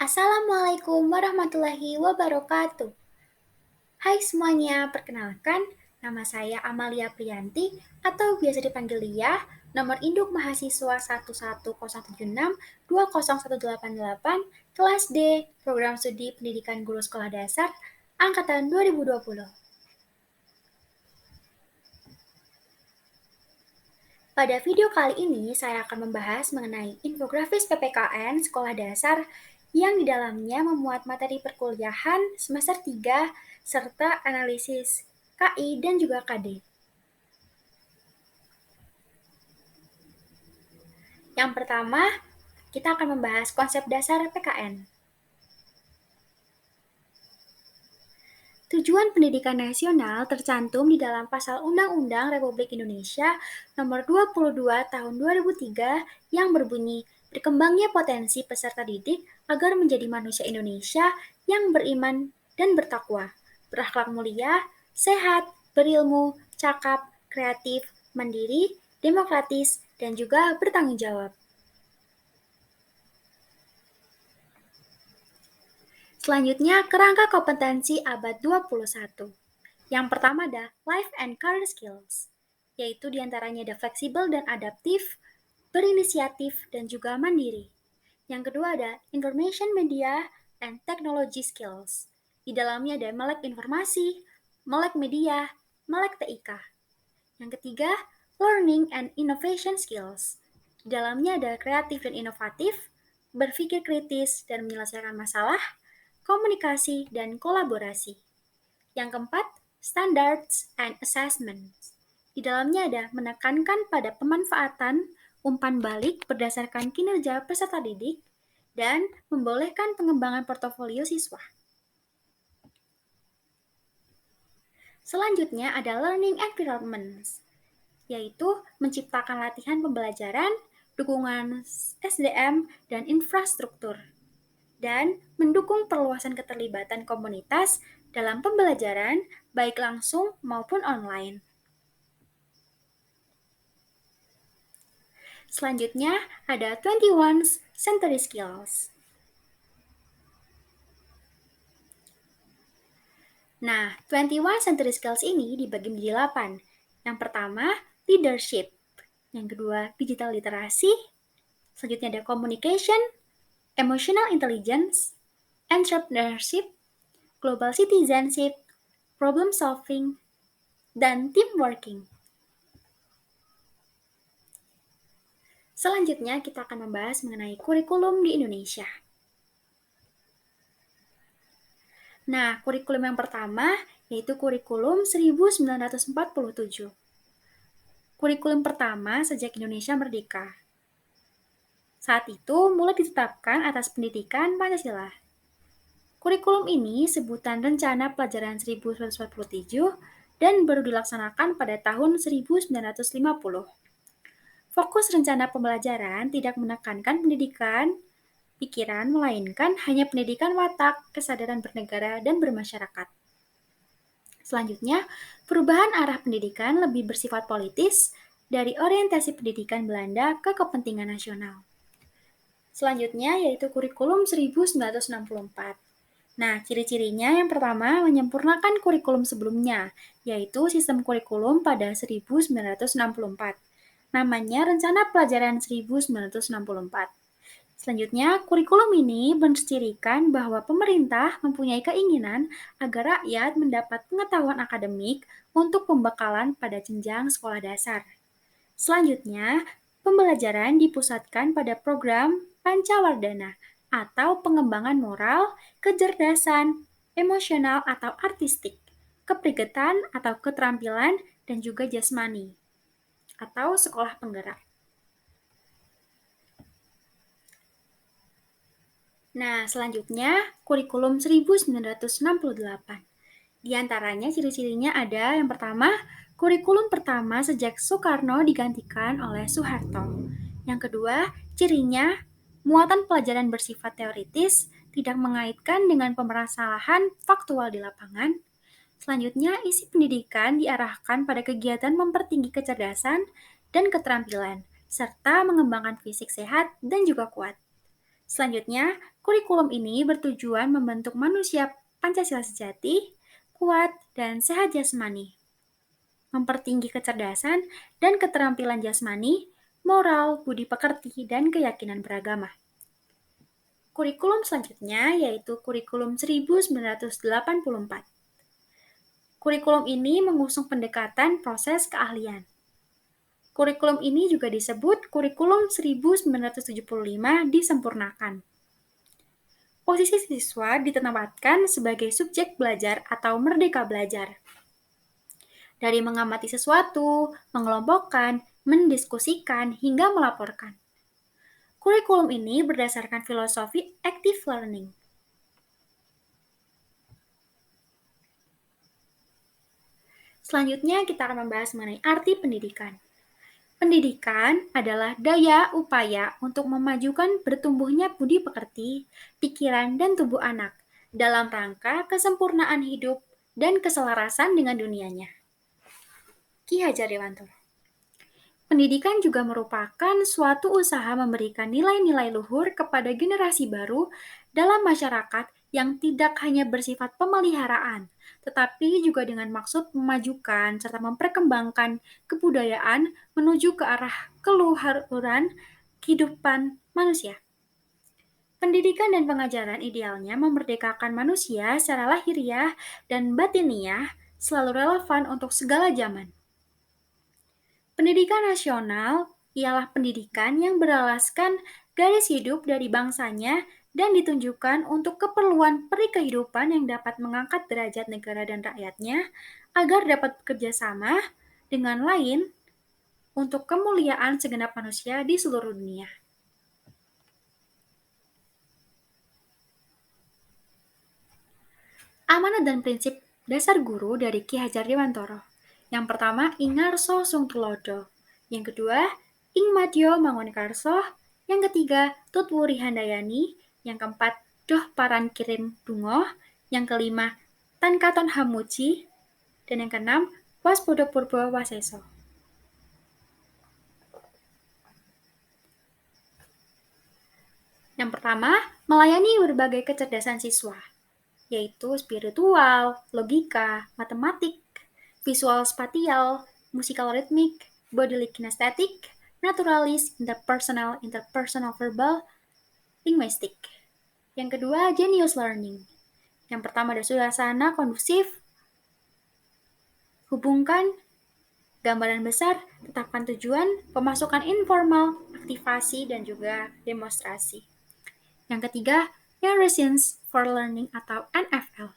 Assalamualaikum warahmatullahi wabarakatuh. Hai semuanya, perkenalkan, nama saya Amalia Priyanti atau biasa dipanggil Lia, nomor induk mahasiswa 11076201188, kelas D, program studi pendidikan guru sekolah dasar, angkatan 2020. Pada video kali ini, saya akan membahas mengenai infografis PPKN Sekolah Dasar yang di dalamnya memuat materi perkuliahan semester 3 serta analisis KI dan juga KD. Yang pertama, kita akan membahas konsep dasar PKN. Tujuan pendidikan nasional tercantum di dalam Pasal Undang-Undang Republik Indonesia Nomor 22 Tahun 2003 yang berbunyi, berkembangnya potensi peserta didik agar menjadi manusia Indonesia yang beriman dan bertakwa, berakhlak mulia, sehat, berilmu, cakap, kreatif, mandiri, demokratis, dan juga bertanggung jawab. Selanjutnya, kerangka kompetensi abad 21. Yang pertama ada life and career skills, yaitu diantaranya ada fleksibel dan adaptif, berinisiatif, dan juga mandiri. Yang kedua ada information media and technology skills. Di dalamnya ada melek informasi, melek media, melek TIK. Yang ketiga, learning and innovation skills. Di dalamnya ada kreatif dan inovatif, berpikir kritis dan menyelesaikan masalah, komunikasi dan kolaborasi. Yang keempat, standards and assessments. Di dalamnya ada menekankan pada pemanfaatan umpan balik berdasarkan kinerja peserta didik dan membolehkan pengembangan portofolio siswa. Selanjutnya ada learning environments, yaitu menciptakan latihan pembelajaran, dukungan SDM, dan infrastruktur, dan mendukung perluasan keterlibatan komunitas dalam pembelajaran, baik langsung maupun online. Selanjutnya, ada 21 Century Skills. Nah, 21 Century Skills ini dibagi menjadi 8. Yang pertama, leadership. Yang kedua, digital literasi. Selanjutnya ada communication, emotional intelligence, entrepreneurship, global citizenship, problem solving, dan team working. Selanjutnya kita akan membahas mengenai kurikulum di Indonesia. Nah, kurikulum yang pertama yaitu kurikulum 1947. Kurikulum pertama sejak Indonesia merdeka. Saat itu mulai ditetapkan atas pendidikan Pancasila. Kurikulum ini sebutan Rencana Pelajaran 1947 dan baru dilaksanakan pada tahun 1950. Fokus rencana pembelajaran tidak menekankan pendidikan pikiran, melainkan hanya pendidikan watak, kesadaran bernegara, dan bermasyarakat. Selanjutnya, perubahan arah pendidikan lebih bersifat politis dari orientasi pendidikan Belanda ke kepentingan nasional. Selanjutnya yaitu kurikulum 1964. Nah, ciri-cirinya yang pertama menyempurnakan kurikulum sebelumnya, yaitu sistem kurikulum pada 1964. Namanya Rencana Pelajaran 1964. Selanjutnya, kurikulum ini mencirikan bahwa pemerintah mempunyai keinginan agar rakyat mendapat pengetahuan akademik untuk pembekalan pada jenjang sekolah dasar. Selanjutnya, pembelajaran dipusatkan pada program Pancawardana atau pengembangan moral, kecerdasan, emosional atau artistik, kepribadian atau keterampilan, dan juga jasmani atau sekolah penggerak. Nah, selanjutnya kurikulum 1968. Di antaranya ciri-cirinya ada yang pertama, kurikulum pertama sejak Soekarno digantikan oleh Soeharto. Yang kedua, cirinya muatan pelajaran bersifat teoritis, tidak mengaitkan dengan pemasalahan faktual di lapangan. Selanjutnya, isi pendidikan diarahkan pada kegiatan mempertinggi kecerdasan dan keterampilan, serta mengembangkan fisik sehat dan juga kuat. Selanjutnya, Kurikulum ini bertujuan membentuk manusia Pancasila sejati, kuat, dan sehat jasmani, mempertinggi kecerdasan dan keterampilan jasmani, moral, budi pekerti, dan keyakinan beragama. Kurikulum selanjutnya yaitu Kurikulum 1984. Kurikulum ini mengusung pendekatan proses keahlian. Kurikulum ini juga disebut Kurikulum 1975 disempurnakan. Posisi siswa ditempatkan sebagai subjek belajar atau merdeka belajar. Dari mengamati sesuatu, mengelompokkan, mendiskusikan, hingga melaporkan. Kurikulum ini berdasarkan filosofi active learning. Selanjutnya kita akan membahas mengenai arti pendidikan. Pendidikan adalah daya upaya untuk memajukan bertumbuhnya budi pekerti, pikiran, dan tubuh anak dalam rangka kesempurnaan hidup dan keselarasan dengan dunianya. Ki Hajar Dewantoro. Pendidikan juga merupakan suatu usaha memberikan nilai-nilai luhur kepada generasi baru dalam masyarakat yang tidak hanya bersifat pemeliharaan, tetapi juga dengan maksud memajukan serta memperkembangkan kebudayaan menuju ke arah keluhuran kehidupan manusia. Pendidikan dan pengajaran idealnya memerdekakan manusia secara lahiriah dan batiniah selalu relevan untuk segala zaman. Pendidikan nasional ialah pendidikan yang beralaskan garis hidup dari bangsanya dan ditunjukkan untuk keperluan peri kehidupan yang dapat mengangkat derajat negara dan rakyatnya agar dapat bekerja sama dengan lain untuk kemuliaan segenap manusia di seluruh dunia. Amanat dan prinsip dasar guru dari Ki Hajar Dewantoro. Yang pertama, Ingarso Sung Tulodo. Yang kedua, Ing Madyo Mangunkarso. Yang ketiga, Tutwuri Handayani. Yang keempat, Doh Paran Kirim Dungo. Yang kelima, Tan Katon Hamuji. Dan yang keenam, Waspodo Purbo Waseso. Yang pertama, melayani berbagai kecerdasan siswa, yaitu spiritual, logika, matematik, visual spatial, musikal ritmik, bodily kinesthetic, naturalis, interpersonal verbal, linguistik. Yang kedua, genius learning. Yang pertama ada suasana kondusif, hubungkan gambaran besar, tetapkan tujuan, pemasukan informal, aktivasi, dan juga demonstrasi. Yang ketiga, neuroscience for learning atau NFL.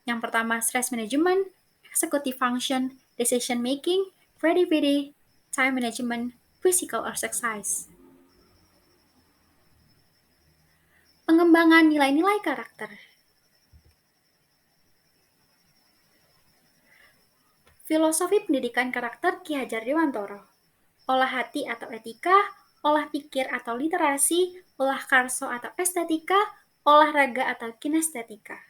Yang pertama, stress management, executive function, decision making, creativity, time management, physical exercise. Pengembangan nilai-nilai karakter. Filosofi pendidikan karakter Ki Hajar Dewantoro. Olah hati atau etika, olah pikir atau literasi, olah karso atau estetika, olahraga atau kinestetika.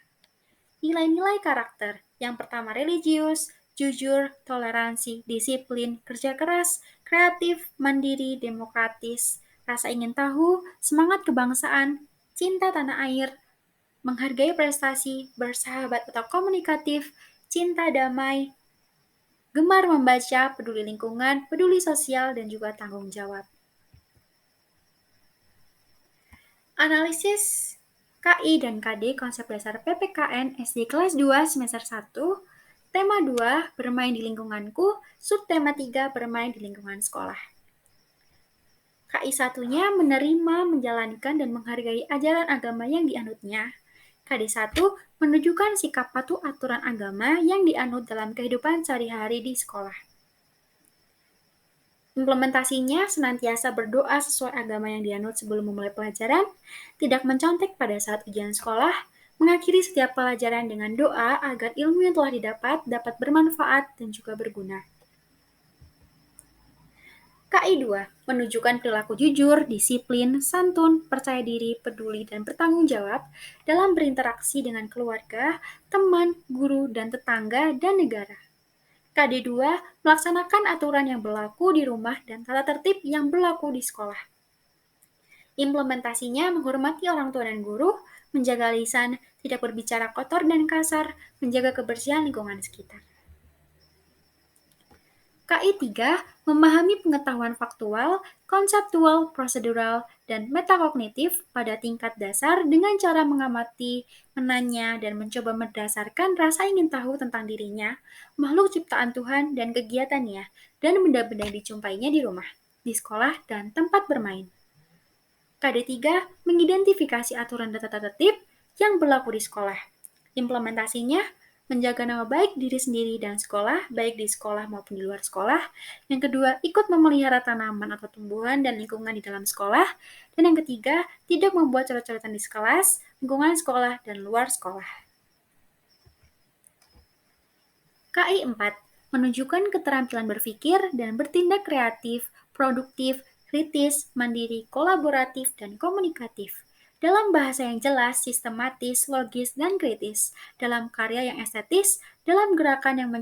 Nilai-nilai karakter. Yang pertama religius, jujur, toleransi, disiplin, kerja keras, kreatif, mandiri, demokratis, rasa ingin tahu, semangat kebangsaan, cinta tanah air, menghargai prestasi, bersahabat atau komunikatif, cinta damai, gemar membaca, peduli lingkungan, peduli sosial, dan juga tanggung jawab. Analisis KI dan KD konsep dasar PPKN SD kelas 2 semester 1, tema 2 bermain di lingkunganku, subtema 3 bermain di lingkungan sekolah. KI satunya menerima, menjalankan, dan menghargai ajaran agama yang dianutnya. KD 1 menunjukkan sikap patuh aturan agama yang dianut dalam kehidupan sehari-hari di sekolah. Implementasinya senantiasa berdoa sesuai agama yang dianut sebelum memulai pelajaran, tidak mencontek pada saat ujian sekolah, mengakhiri setiap pelajaran dengan doa agar ilmu yang telah didapat dapat bermanfaat dan juga berguna. KI 2 menunjukkan perilaku jujur, disiplin, santun, percaya diri, peduli, dan bertanggung jawab dalam berinteraksi dengan keluarga, teman, guru, dan tetangga, dan negara. KD 2 melaksanakan aturan yang berlaku di rumah dan tata tertib yang berlaku di sekolah. Implementasinya menghormati orang tua dan guru, menjaga lisan, tidak berbicara kotor dan kasar, menjaga kebersihan lingkungan sekitar. KI3 memahami pengetahuan faktual, konseptual, prosedural, dan metakognitif pada tingkat dasar dengan cara mengamati, menanya, dan mencoba berdasarkan rasa ingin tahu tentang dirinya, makhluk ciptaan Tuhan, dan kegiatannya, dan benda-benda yang dijumpainya di rumah, di sekolah, dan tempat bermain. KD3 mengidentifikasi aturan dan tata tertib yang berlaku di sekolah. Implementasinya menjaga nama baik diri sendiri dan sekolah, baik di sekolah maupun di luar sekolah. Yang kedua, ikut memelihara tanaman atau tumbuhan dan lingkungan di dalam sekolah. Dan yang ketiga, tidak membuat coret-coretan di kelas, lingkungan sekolah, dan luar sekolah. KI4 menunjukkan keterampilan berpikir dan bertindak kreatif, produktif, kritis, mandiri, kolaboratif, dan komunikatif. Dalam bahasa yang jelas, sistematis, logis, dan kritis. Dalam karya yang estetis, dalam gerakan yang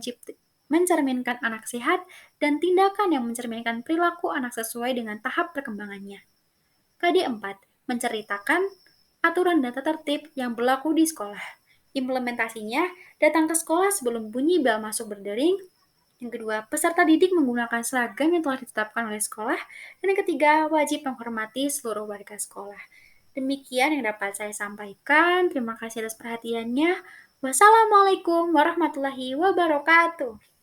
mencerminkan anak sehat, dan tindakan yang mencerminkan perilaku anak sesuai dengan tahap perkembangannya. KD4 menceritakan aturan dan tata tertib yang berlaku di sekolah. Implementasinya, datang ke sekolah sebelum bunyi bel masuk berdering. Yang kedua, peserta didik menggunakan seragam yang telah ditetapkan oleh sekolah. Dan yang ketiga, wajib menghormati seluruh warga sekolah. Demikian yang dapat saya sampaikan. Terima kasih atas perhatiannya. Wassalamualaikum warahmatullahi wabarakatuh.